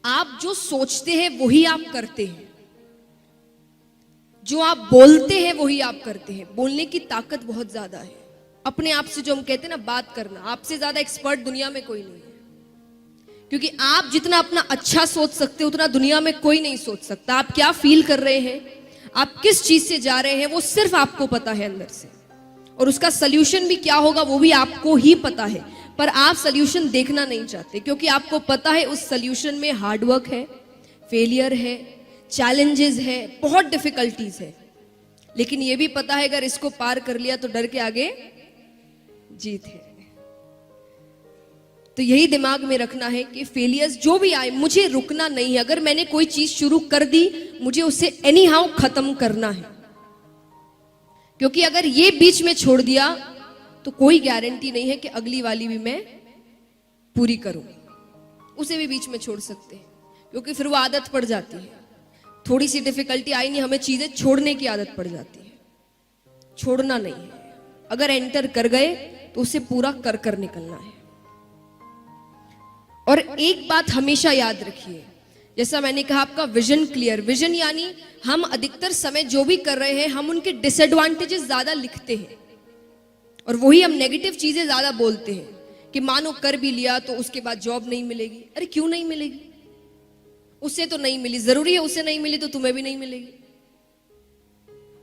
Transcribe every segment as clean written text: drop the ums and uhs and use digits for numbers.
आप जो सोचते हैं वही आप करते हैं, जो आप बोलते हैं वही आप करते हैं। बोलने की ताकत बहुत ज्यादा है। अपने आप से जो हम कहते हैं ना बात करना, आपसे ज्यादा एक्सपर्ट दुनिया में कोई नहीं है। क्योंकि आप जितना अपना अच्छा सोच सकते हो उतना दुनिया में कोई नहीं सोच सकता। आप क्या फील कर रहे हैं, आप किस चीज से जा रहे हैं, वो सिर्फ आपको पता है अंदर से। और उसका सोल्यूशन भी क्या होगा वो भी आपको ही पता है। पर आप सोल्यूशन देखना नहीं चाहते क्योंकि आपको पता है उस सोल्यूशन में हार्डवर्क है, फेलियर है, चैलेंजेस है, बहुत डिफिकल्टीज है। लेकिन ये भी पता है अगर इसको पार कर लिया तो डर के आगे जीत है। तो यही दिमाग में रखना है कि फेलियर्स जो भी आए मुझे रुकना नहीं है। अगर मैंने कोई चीज शुरू कर दी मुझे उसे एनी हाउ खत्म करना है। क्योंकि अगर ये बीच में छोड़ दिया तो कोई गारंटी नहीं है कि अगली वाली भी मैं पूरी करूं। उसे भी बीच में छोड़ सकते हैं क्योंकि फिर वो आदत पड़ जाती है। थोड़ी सी डिफिकल्टी आई नहीं, हमें चीजें छोड़ने की आदत पड़ जाती है। छोड़ना नहीं है। अगर एंटर कर गए तो उसे पूरा कर कर निकलना है। और एक बात हमेशा याद रखिए, जैसा मैंने कहा आपका विजन क्लियर। विजन यानी हम अधिकतर समय जो भी कर रहे हैं हम उनके डिसएडवांटेजेस ज्यादा लिखते हैं और वही हम नेगेटिव चीजें ज्यादा बोलते हैं कि मानो कर भी लिया तो उसके बाद जॉब नहीं मिलेगी। अरे क्यों नहीं मिलेगी? उसे तो नहीं मिली, जरूरी है उसे नहीं मिली तो तुम्हें भी नहीं मिलेगी।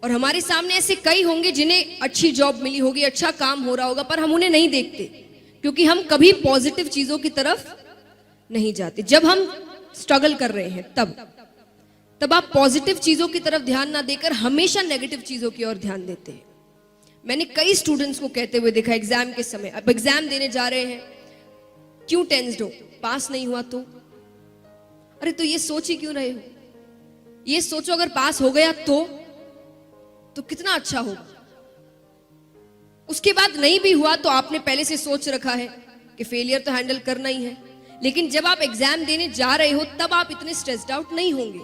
और हमारे सामने ऐसे कई होंगे जिन्हें अच्छी जॉब मिली होगी, अच्छा काम हो रहा होगा, पर हम उन्हें नहीं देखते क्योंकि हम कभी पॉजिटिव चीजों की तरफ नहीं जाते। जब हम स्ट्रगल कर रहे हैं तब आप पॉजिटिव चीजों की तरफ ध्यान ना देकर हमेशा नेगेटिव चीजों की ओर ध्यान देते हैं। मैंने कई स्टूडेंट्स को कहते हुए देखा एग्जाम के समय, अब एग्जाम देने जा रहे हैं, क्यों टेंस्ड हो? पास नहीं हुआ तो? अरे तो ये सोच ही क्यों रहे हो? ये सोचो अगर पास हो गया तो कितना अच्छा होगा। उसके बाद नहीं भी हुआ तो आपने पहले से सोच रखा है कि फेलियर तो हैंडल करना ही है। लेकिन जब आप एग्जाम देने जा रहे हो तब आप इतने स्ट्रेस्ड आउट नहीं होंगे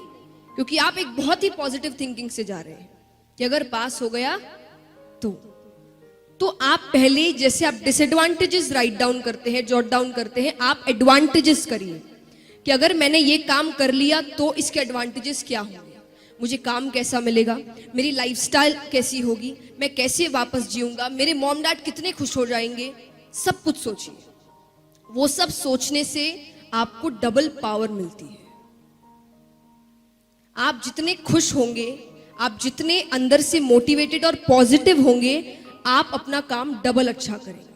क्योंकि आप एक बहुत ही पॉजिटिव थिंकिंग से जा रहे हैं कि अगर पास हो गया तो आप पहले, जैसे आप डिसएडवांटेजेस राइट डाउन करते हैं, जॉट डाउन करते हैं, आप एडवांटेजेस करिए कि अगर मैंने ये काम कर लिया तो इसके एडवांटेजेस क्या होंगे, मुझे काम कैसा मिलेगा, मेरी लाइफस्टाइल कैसी होगी, मैं कैसे वापस जीऊंगा, मेरे मॉम डैड कितने खुश हो जाएंगे। सब कुछ सोचिए। वो सब सोचने से आपको डबल पावर मिलती है। आप जितने खुश होंगे, आप जितने अंदर से मोटिवेटेड और पॉजिटिव होंगे, आप अपना काम डबल अच्छा करेंगे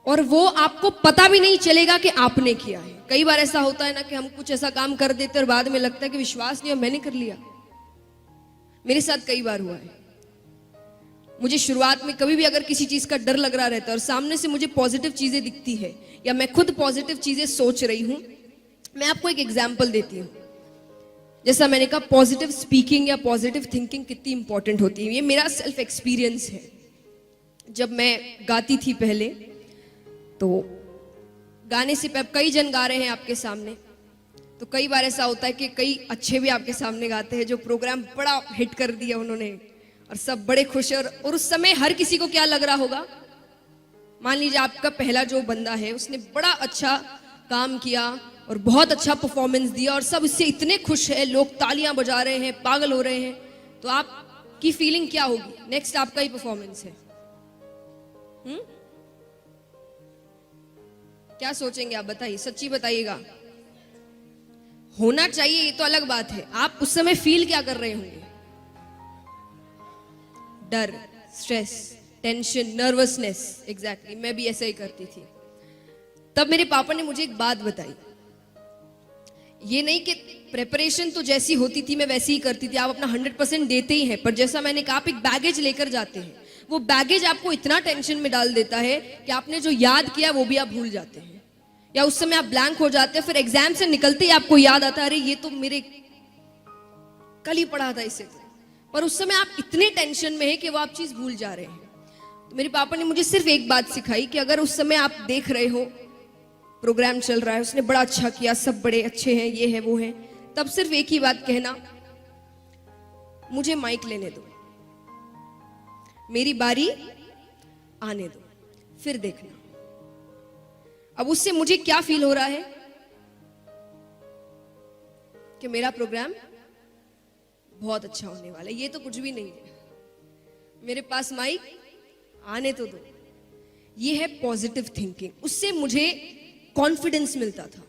और वो आपको पता भी नहीं चलेगा कि आपने किया है। कई बार ऐसा होता है ना कि हम कुछ ऐसा काम कर देते और बाद में लगता है कि विश्वास नहीं, मैंने कर लिया। मेरे साथ कई बार हुआ है। मुझे शुरुआत में कभी भी अगर किसी चीज का डर लग रहा रहता है और सामने से मुझे पॉजिटिव चीजें दिखती है या मैं खुद पॉजिटिव चीजें सोच रही हूं, मैं आपको एक एग्जांपल देती हूं। जैसा मैंने कहा पॉजिटिव स्पीकिंग या पॉजिटिव थिंकिंग कितनी इंपॉर्टेंट होती है, ये मेरा सेल्फ एक्सपीरियंस है। जब मैं गाती थी पहले, तो गाने से कई जन गा रहे हैं आपके सामने, तो कई बार ऐसा होता है कि कई अच्छे भी आपके सामने गाते हैं जो प्रोग्राम बड़ा हिट कर दिया उन्होंने और सब बड़े खुश हैं। और उस समय हर किसी को क्या लग रहा होगा, मान लीजिए आपका पहला जो बंदा है उसने बड़ा अच्छा काम किया और बहुत अच्छा परफॉर्मेंस दिया और सब इससे इतने खुश है, लोग तालियां बजा रहे हैं, पागल हो रहे हैं, तो आपकी फीलिंग क्या होगी? नेक्स्ट आपका ही परफॉर्मेंस है। क्या सोचेंगे आप? बताइए, सच्ची बताइएगा। होना चाहिए ये तो अलग बात है, आप उस समय फील क्या कर रहे होंगे? डर, स्ट्रेस, टेंशन, नर्वसनेस। एग्जैक्टली, मैं भी ऐसा ही करती थी। तब मेरे पापा ने मुझे एक बात बताई, ये नहीं कि प्रेपरेशन तो जैसी होती थी मैं वैसी ही करती थी, आप अपना 100% देते ही हैं, पर जैसा मैंने कहा आप एक बैगेज लेकर जाते हैं, वो बैगेज आपको इतना टेंशन में डाल देता है कि आपने जो याद किया वो भी आप भूल जाते हैं या उस समय आप ब्लैंक हो जाते हैं। फिर एग्जाम से निकलते ही आपको याद आता है अरे ये तो मेरे कल ही पढ़ा था इसे, पर उस समय आप इतने टेंशन में है कि वो आप चीज भूल जा रहे हैं। तो मेरे पापा ने मुझे सिर्फ एक बात सिखाई कि अगर उस समय आप देख रहे हो प्रोग्राम चल रहा है, उसने बड़ा अच्छा किया, सब बड़े अच्छे हैं, ये है वो है, तब सिर्फ एक ही बात कहना, मुझे माइक लेने दो, मेरी बारी आने दो, फिर देखना। अब उससे मुझे क्या फील हो रहा है? कि मेरा प्रोग्राम बहुत अच्छा होने वाला है। ये तो कुछ भी नहीं है, मेरे पास माइक आने तो दो। ये है पॉजिटिव थिंकिंग। उससे मुझे कॉन्फिडेंस मिलता था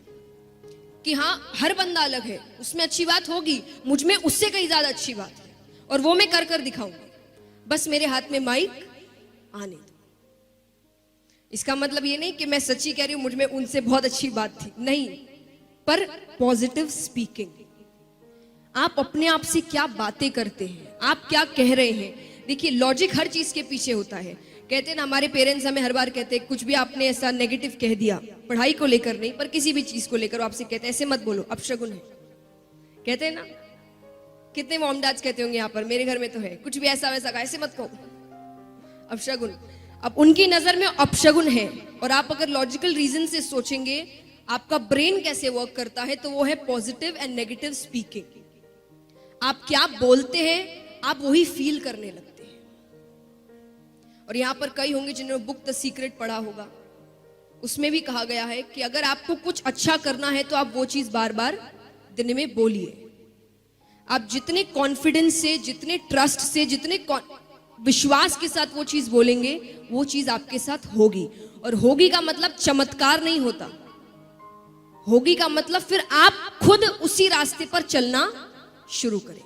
कि हाँ, हर बंदा अलग है, उसमें अच्छी बात होगी, मुझ में उससे कहीं ज्यादा अच्छी बात है, और वो मैं कर कर दिखाऊंगी। बस मेरे हाथ में माइक आने दो। इसका मतलब ये नहीं कि मैं सच्ची कह रही हूं मुझ में उनसे बहुत अच्छी बात थी, नहीं, पर पॉजिटिव स्पीकिंग। आप अपने आप से क्या बातें करते हैं, आप क्या कह रहे हैं। देखिए, लॉजिक हर चीज के पीछे होता है। कहते हैं ना, हमारे पेरेंट्स हमें हर बार कहते हैं, कुछ भी आपने ऐसा नेगेटिव कह दिया, पढ़ाई को लेकर नहीं पर किसी भी चीज को लेकर, आपसे कहते हैं ऐसे मत बोलो, अपशगुन है। कहते हैं ना, कितने मॉम डैड्स कहते होंगे यहाँ पर, मेरे घर में तो है, कुछ भी ऐसा वैसा कहा ऐसे मत कहो, अपशगुन। अब उनकी नजर में अपशगुन है, और आप अगर लॉजिकल रीजन से सोचेंगे आपका ब्रेन कैसे वर्क करता है, तो वो है पॉजिटिव एंड नेगेटिव स्पीकिंग। आप क्या बोलते हैं, आप वही फील करने लगते हैं। और यहां पर कई होंगे जिन्होंने बुक द सीक्रेट पढ़ा होगा, उसमें भी कहा गया है कि अगर आपको कुछ अच्छा करना है तो आप वो चीज बार बार दिन में बोलिए। आप जितने कॉन्फिडेंस से, जितने ट्रस्ट से, जितने विश्वास के साथ वो चीज बोलेंगे, वो चीज आपके साथ होगी। और होगी का मतलब चमत्कार नहीं होता, होगी का मतलब फिर आप खुद उसी रास्ते पर चलना शुरू करें।